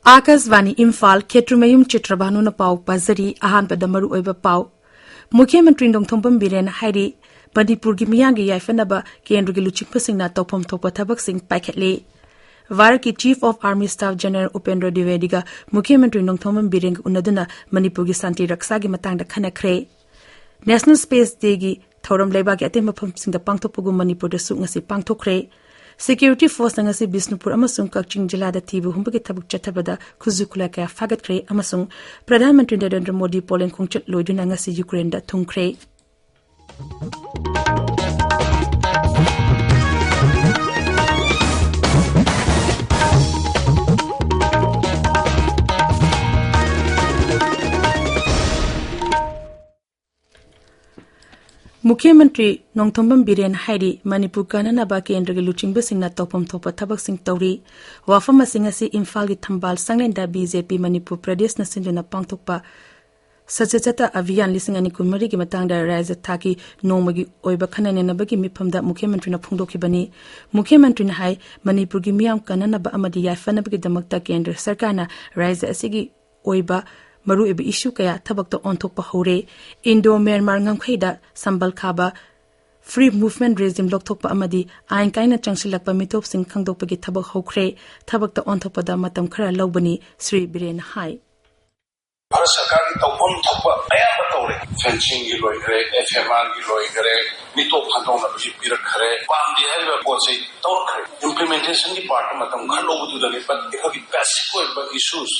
Akasvani Imphal Ketrumayum Chitrabhanu na pau pazari ahan padamaru oiba pau. Mukhyamatri Nongthombam Biren Hairi Manipur gi miyangi yaifanaba kendru gi luchikpasing na topom thopa thabak sing paikhatle. Varaki Chief of Army Staff General Upendra Dwivediga Mukhyamatri Nongthombam Biren unaduna Manipur gi santi raksa gi matangda khanakre. National Space Day gi thoram leba gi atem mafam sing da pangthopugu Manipur da su ngasi pangthokre. Security Force ngasi Bisnupur amasung Kakching Jila da tibu humbagi tabuk chathabada khuzukula kaya fagat kre amasung Pradhan Mantri Narendra Modi Polen khongchat loiduna ngasi Ukraine da thungkre. Mukhyamatri Nongthombam Biren Hairi Manipur Kananaba Kendra gi luchingba singna topom thopa thabak sing tawri wafama singasi Imphal gi thambal sanglenda BJP Manipur Pradesh na sinduna pangthokpa sajachata avian lising ani kumari gi matangda raja thaki nomagi oiba khananenaba gi miphamda Mukhyamatri na phungdokhibani Mukhyamatri na hai Manipur gi miyam kananaba amadi yaifanaba gi damakta Kendra Sarkarna raja asigi oiba Maru ebe issue kaya thabak to onthokpa hore Indo Myanmar ngamkhaida sambal khaba free movement regime lokthokpa amadi ain kaina changsilakpa mitop sing khangdokpa gi thabak hokre thabak to onthokpa da matam khara lawbani Sri Biren hai Bharat Sarkar ki tawpam thokpa ayamba tawre fencing gi loi kare FMR gi loi kare mitop khandong na bi birak khare pamdi haiba poche tawr khare implementation ki part matam khalo budu dani but ekagi basic ko issues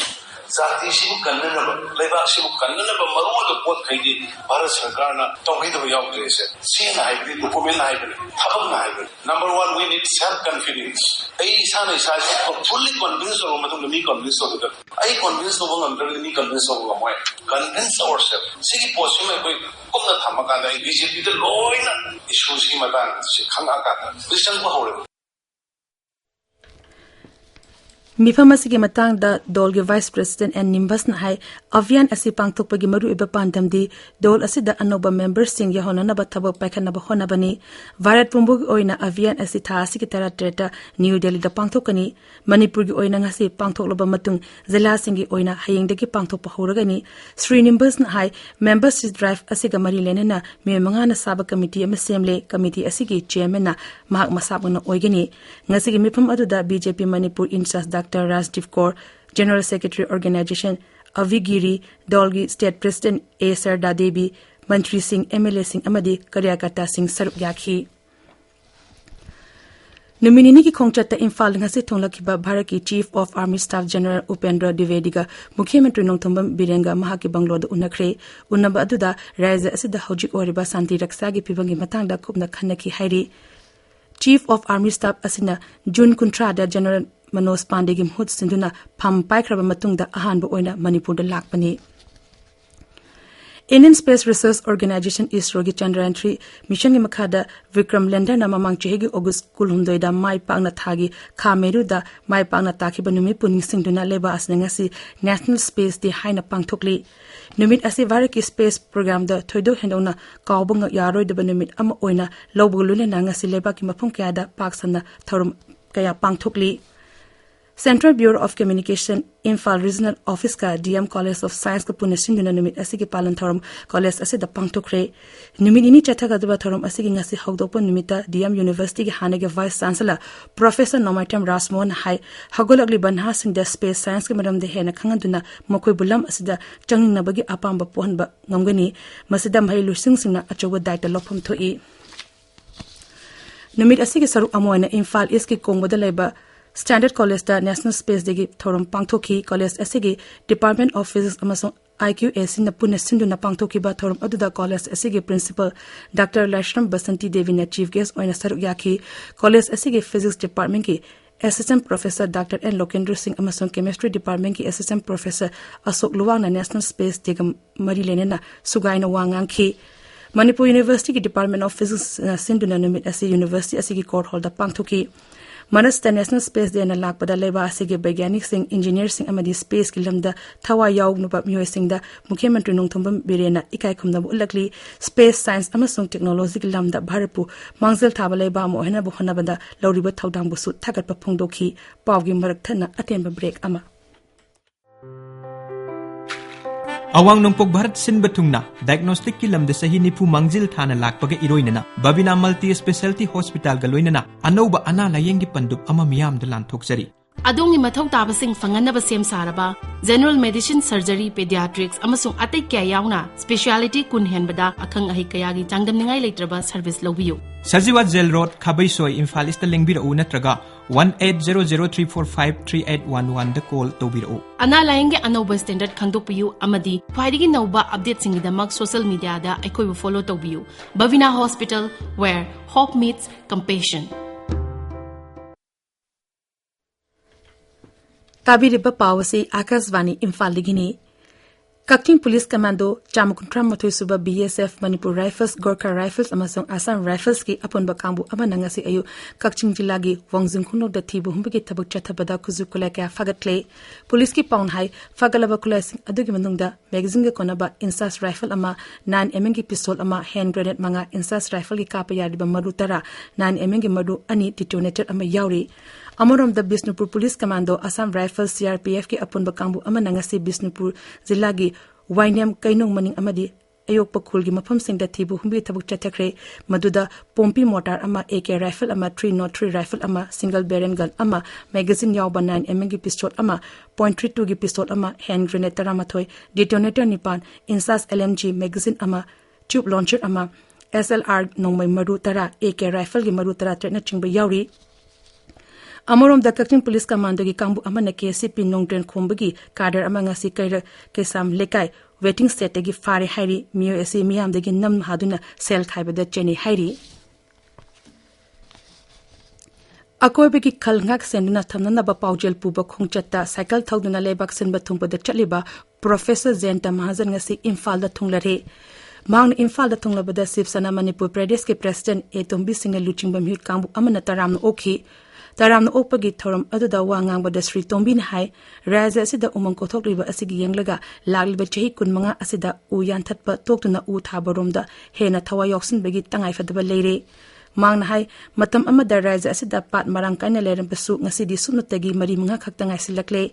Zati sibu kannanaba, leba sibu kannanaba maruga pot khaidi Bharat Sarkar na tawhid ho yaw krese. Sina haibri document na haibri, thabak na haibri. Number one, we need self-confidence. Ay isa na isa fully convinced ho matung ni convinced ho that. Ay convinced ho bang under ni convinced ho gamoy. Convince ourselves. Sige possible koi kumna thamaka na BJP de loy na issues ki matang si khanga ka. Listen pa hore. Mifamasi gi matang da dol gi Vice President and Nimbas na hai avian asi pangthokpa gi maru iba pandam di dol asi da anoba members sing yahona na bathabak paikhan na bahona bani Bharat Pumbu gi oina avian asi tha asi ki tara treta New Delhi da pangthokani Manipur gi oina ngasi pangthokloba matung zila sing gi oina hayeng de gi pangthokpa horagani Sri Nimbas na hai members drive asi ga mari lene na me manga na saba committee am semle committee asi gi chairman na mahak masab na oigani ngasi gi mifam adu da BJP Manipur in charge Dr. Rajdev Kaur, General Secretary Organization, Avigiri, Dolgi State President A. Sarda Devi, Mantri Singh, MLA Singh Amadi, Karyakata Singh Sarup Yakhi. Numinini ki khongchata Imphal ngasi thonglakiba Bharati Chief of Army Staff General Upendra Dwivediga Mukhyamatri Nongthombam Birenga mahaki banglo da unakre unaba aduda raja asida hojik oriba santi raksa gi pibangi matangda khubna khanaki hairi Chief of Army Staff asina June Kuntra da General Manoj Pandey gi mhut sinduna pham paikraba matungda ahanba oina Manipur da lakpani Indian Space Research Organization ISRO gi Chandrayaan 3 mission gi makhada Vikram lander na mamang chehigi August kulhumdoi da mai pakna thagi khameru da mai pakna takhiba numi puning singduna leba asnangasi National Space Day haina pangthokli numit asi Bharati Space Program da thoido hendona kawbang yaroi da numit ama oina lobulune nangasi leba ki mafum kya da paksana thorum kaya pangthokli Central Bureau of Communication Imphal Regional Office ka DM College of Science ka punasin duna numit asigi palan thorum college ase da pangthokre numit ini chatha ka duba thorum asigi ngasi hawdopa numita DM University ki hanege Vice Chancellor Professor Nomaitam Rasmon hai hagolagli banha sing da space science ka madam de hena khanganduna mokoi bulam asida changning nabagi apamba pohanba ngamgani masida mai lusing singna achoga daita lophum thoi numit asigi saru amoina Imphal East ki kongboda leba Standard College da National Space Day gi thorum pangthoki college asigi Department of Physics amasung IQAC na puna sinduna pangthoki ba thorum aduda college asigi principal Dr. Lashram Basanti Devi na chief guest oina saruk yakhi college asigi physics department ki assistant professor Dr. N Lokendra Singh amasung chemistry department ki assistant professor Asok Luwang na National Space Day ga mari lene na sugai na wangang ki Manipur University ki Department of Physics na sinduna numit asi university asigi court hall da pangthoki Manas the National Space Day na lakpada leba asige Baigyanik Singh Engineer Singh amadi space ki lamda thawa yaw nupa myoy singh da Mukhyamatri Nongthombam Birena ikai khumna bu ulakli space science amasung technology ki lamda bharapu mangzel thaba leba mo hena bu hona banda lawriba thaudang bu su thagat pa phongdokhi pawgi marak thana atemba break ama Awang nongpok Bharat sin batungna diagnostic ki lamda sahi nipu mangjil thana lakpaga iroinana Babina Multi Specialty Hospital galoinana anoba ana layeng gi pandup ama miyam da lanthokjari Adongi mathau tabasing fanganaba sem saraba general medicine surgery pediatrics amasung atai kya yauna speciality kun henbada akhang ahi kaya gi changdam ningai leitraba service lobiyu Sajiwa Jail Road Khabaisoi Imphal ista lengbira u natraga 180034538811 da call tobira Ana layenge anoba standard khangdokpiyu amadi khwaidigi nauba update singidamak social media da aikoi follow tobiyu Babina Hospital where hope meets compassion Tabiriba Pawasi Akasvani Imphal Ligini Kakting Police Commando Chamukuntram Matusuba BSF Manipur Rifles Gorkha Rifles Amasong Assam Rifles ki apon bakambu amanangasi ayu Kakting Jilagi Wangzingkuno da Tibu Humbigi Tabuk Chatabada Kuzukulaka Fagatle Police ki Pound High Fagalaba Kulasing Adugi Manungda Magazine Konaba Insas Rifle Ama 9mm ki pistol Ama hand grenade Manga Insas Rifle ki Kapayadiba Marutara 9mm ki Madu Ani detonated Ama Yauri Amorom the Bisnupur Police Commando Assam Rifles CRPF ki apon bakambu amanangasi Bisnupur Zilagi Wainam Kainong Maning Amadi Ayok Pakul gi mafam sing da thibu humbi tabuk chatakre maduda pompi mortar ama AK rifle ama 303 rifle ama single barrel gun ama magazine yaw ba 9mm gi pistol ama .32 gi pistol ama hand grenade taramathoi detonator nipan insas LMG magazine ama tube launcher ama SLR nongmai maru tara AK rifle gi maru tara tretna chingba yawri Amorom the Kakting Police Commando gi kambu amana KCP Nongtren Khombagi Kader amanga si kaira kesam lekai waiting set gi fare hairi miyo esi miyam degi nam haduna sel khaibada cheni hairi Akoibe gi khalngak senduna thamnana ba paujel puba khongchatta cycle thauduna lebak senba thungpada chaliba Professor Zenta Mahajan ngasi Imphal da thunglare Mang Imphal da thunglabada Sipsana Manipur Pradesh ke President Etombi Singa Luchingba Mhut kambu amana taram okhi Taram opagi thoram aduda wangang bada Sri Tombin hai raja asida umang kothok riba asigi yenglaga lagliba chehi kunmanga asida u yanthatpa toktuna u thabaromda hena thawa yoksin begi tangai fadaba leire mangna hai matam amada raja asida pat marang kaina leram pasu ngasidi sunutagi mari manga khaktangai silakle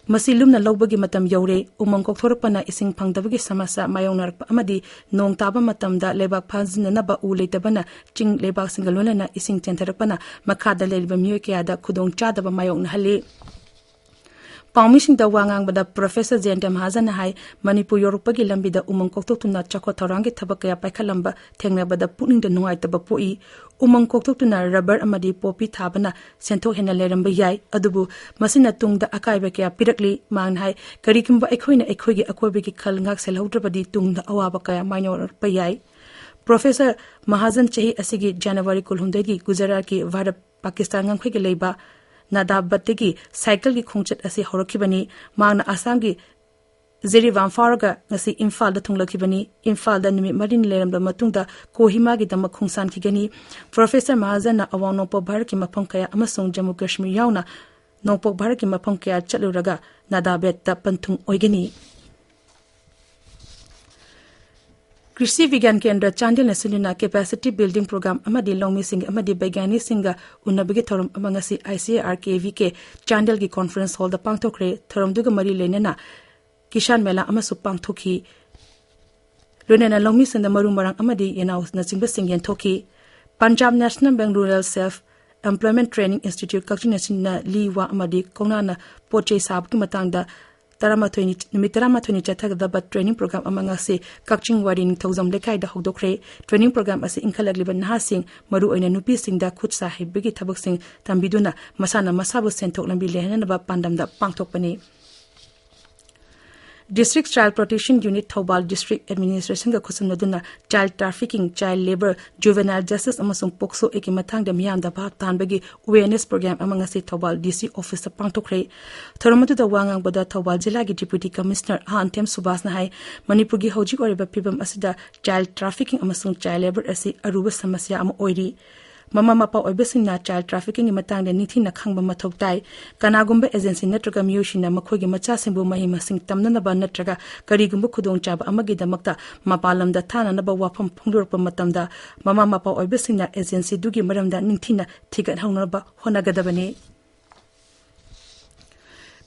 Masilumna lobagi matam yaure umang kokthorpana ising phangdabagi samasa mayonarpa amadi nong taba matamda lebak phanjina naba u leitabana ching lebak singalona ising tentharapana makhada leliba myoy kya da khudong chadaba mayong nahali Pamising da wangang bada Professor Zenta Mahajan hai Manipur Yorupagi lambida umang koktokuna chakotharangi thabakaya paikhalamba thengna bada puning da nuai taba poi umang koktokuna rubber amadi popi thabana sentho hena leramba yai adubu masina tungda akaiba kya pirakli mang hai karikimba ekhoina ekhoigi akoibegi khalngak selhaudrabadi tungda awaba kaya minor payai Professor Mahajan chehi asigi January kulhundagi Gujarat ki Bharat Pakistan ngangkhoi ge leiba Nadabategi cycle gi khongchat asi horokibani mangna Assam gi Zeriwam Faraga ngasi Imphal da thunglakibani Imphal da nimi marin leramda matungda Kohima gi dama khongsan khigani Professor Mahajan na awang nopok Bharat ki mafam kaya amasung Jammu Kashmir yauna nopok Bharat ki mafam kaya chaluraga Nadabet da panthung oigani Krishi Vigyan Kendra Chandil Nasunina Capacity Building Program Amadi Longmi Singh Amadi Baigani Singha Unabigi Thorum Amangasi ICARKVK Chandil Gi Conference Hall da Pangthokre Thorum Duga Mari Lenena Kishan Mela Amasu Pangthoki Lunena Longmi Singh Maru Marang Amadi Yenaus Nasingba Singh Yentoki Punjab National Bank Rural Self Employment Training Institute Kakchi Nasina Liwa Amadi Kongnana Poche Sab Ki Matangda Taramathoni Chathagdaba training program amangasi Kakching Warin Thozam Lekai da Hodokre training program asi Inkalagliba Nahasing Maru Oina Nupi Sing da Khut Sahib Bigi Thabak Sing Tambiduna Masana Masabu Sentok Lambi Lehanaba Pandam da Pangthokpani District Child Protection Unit Thobal District Administration ga khusumnaduna child trafficking, child labor, juvenile justice amasung pokso eki mathang da miyam da bhag tanbagi awareness program amangasi Thobal DC office pangtokre thoramatu da wangang bada Thobal jila gi deputy commissioner Hantem Subas na hai Manipur gi hojik oriba pibam asida child trafficking amasung child labor asi aruba samasya am oiri Mama mapa oibesina child trafficking matang de nithi na khangba mathok tai kanagumba agency natraga miyushina makhogi macha singbu mahima sing tamna na ba natraga karigumba khudong chaba amagi damakta mapalam da thana na ba wafam phungdorpa matamda mama mapa oibesina agency dugi maramda nithina thigat hauna ba honagadabani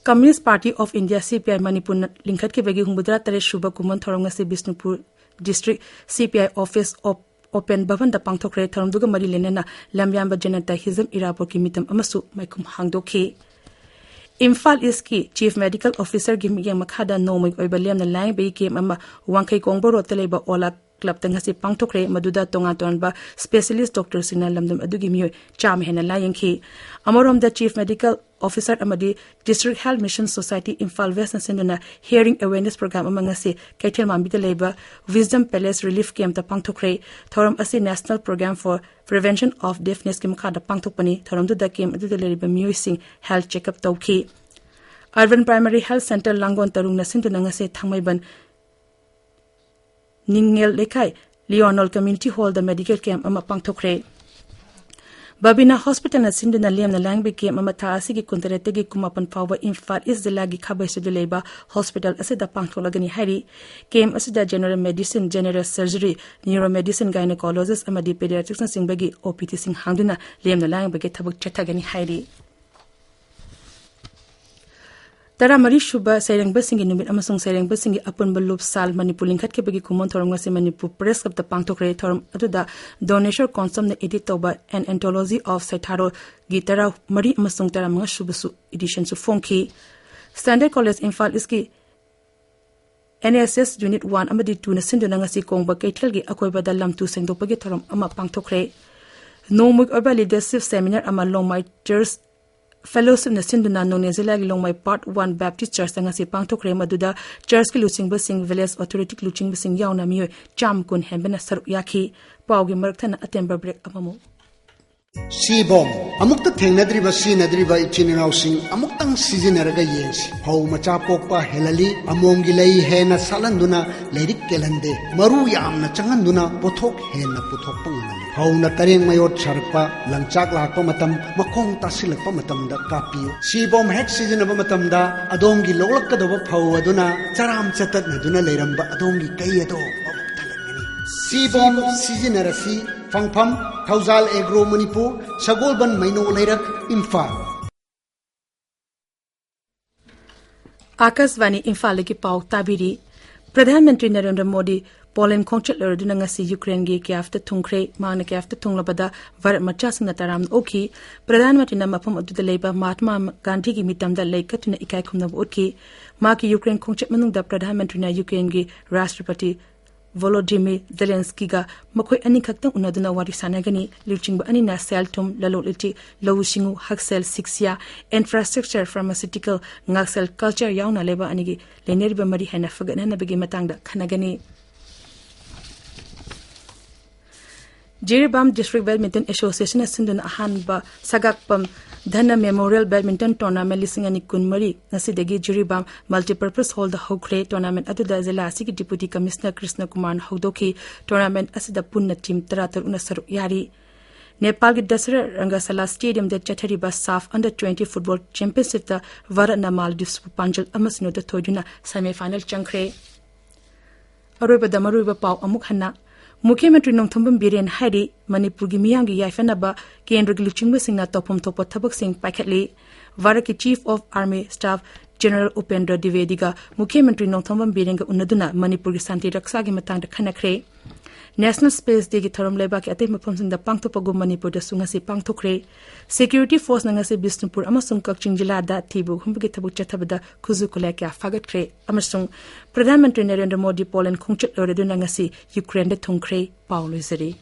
Communist Party of India CPI Manipur lingkhat ke bagi humbudra tare shuba kuman thorong ngasi Bisnupur District CPI Office of Open Bhavan da pangthokre thorom duga mari lenena lamyamba janata hizam irapor ki mitam amasu maikum hangdokhi Imphal is ki Chief Medical Officer gimiyang makhada nomoi oibaliam na lang be game ama wangkai kongbo roteleba ola club tangasi pangthokre maduda tonga tonba specialist doctor sina lamdam adugi miyo cham hena layangki amorom the Chief Medical Officer amadi District Health Mission Society Imphal West senduna hearing awareness program amangasi kaithel mambida leba Wisdom Palace Relief Camp ta pangthokre thoram asi National Program for Prevention of Deafness ki makhada pangthokpani thoram du da camp adu leba miyo sing health checkup tawki Urban Primary Health Center Langon Tarung na sinduna ngase thangmaiban Ningel Lekai Leonol Community Hall the medical camp ama pangthokre Babina Hospital na sinduna liam na langbe camp ama thaasi gi kuntarete gi kumapan phawa Imphal is the lagi khabai suduleba hospital asida pangtholagani hari camp asida general medicine general surgery neuromedicine gynecologist ama di pediatrics na singbagi OPT sing hangduna liam na langbe ge thabuk chathagani hari Tara mari shuba sairang basingi numit amasung sairang basingi apun balup sal Manipur lingkhat ke bagi kumon thorom ngasi Manipur press kap ta pangthokre thorom aduda donation consum na edit toba an anthology of Ecitor gitara mari amasung tara mga shubasu edition su fonki Standard College Imphal iski NSS Unit 1 amadi 2 na sinduna ngasi kongba kaithal gi akoi bada lam tu sengdok pagi thorom ama pangthokre no muk urban leadership seminar ama longmai church Fellowship na sinduna no nezela gi longmai part 1 Baptist Church nga si pangthokre maduda church ki luching basing village authority luching basing yauna mi cham kun hembena saru yakhi pawgi marakthana atember break amamu Sibom amukta thengnadriba sinadriba ichininaw sing amuktang sizinaraga yensi hau macha pokpa helali amongi lei hena salanduna leirik kelande maru yamna changanduna pothok hena pothok panganali hau na tareng mayor charpa langchak lakpa matam makong tasilakpa matam da kapiyo Sibom hek sizinaba matam da adongi lolakkadoba phau aduna charam chatat naduna leiramba adongi kayado Sibom sizinarasi Fangpham Thauzal Agro Manipur Sagolban Maino Lairak Imphal Akasvani Imphal ki pau tabiri Pradhan Mantri Narendra Modi Poland khongchat lerduna ngasi Ukraine gi kyafta thungkhre mangna kyafta thunglabada varat macha singna taram okhi Pradhan Mantri na mafam aduda leiba Mahatma Gandhi gi mitamda laikatuna ikai khumna okhi ma ki Ukraine khongchat manungda Pradhan Mantri na Ukraine gi Rashtrapati Volodymyr Zelensky ga makhoi ani khaktang unaduna wari sanagani luchingba ani na seltum laloliti lowshingu haksel sixya infrastructure pharmaceutical ngaksel culture yauna leba anigi lenerba mari hena fagana na begi matangda khanagani Jiribam District Badminton Association sinduna ahanba sagakpam Dhana Memorial Badminton Tournament lisingani kunmari nasidagi Jiribam Multipurpose Hall the Hokre Tournament aduda zela asigi Deputy Commissioner Krishna Kumar Haudoki Tournament asida punna team taratar unasaru yari Nepal ki Dasara Rangasala Stadium de Chathariba SAF Under 20 Football Championship the Varana Maldives Panjal amasino the Thoduna semi-final changkre Aroba damaruba pau amukhanna Mukhyamatri Nongthambam Biren Hari Manipur gi miyang gi yaifanaba kendra gi luchingba singna topom topa thabak sing paikhatli Varaki Chief of Army Staff General Upendra Divediga Mukhyamatri Nongthambam Biren ga unaduna Manipur gi santi raksa gi matang da khanakre National Space Day gi thorom leba ki atei mapam sing da pangthopago Manipur da sungasi pangthokre Security Force nangase Bisnupur amasung Kakching jila da thibu humbagi thabuk chathabada khuzu kulai kya fagatkre amasung Pradhan Mantri Narendra Modi Poland khongchat lorduna ngasi Ukraine da thungkre Paulo Zari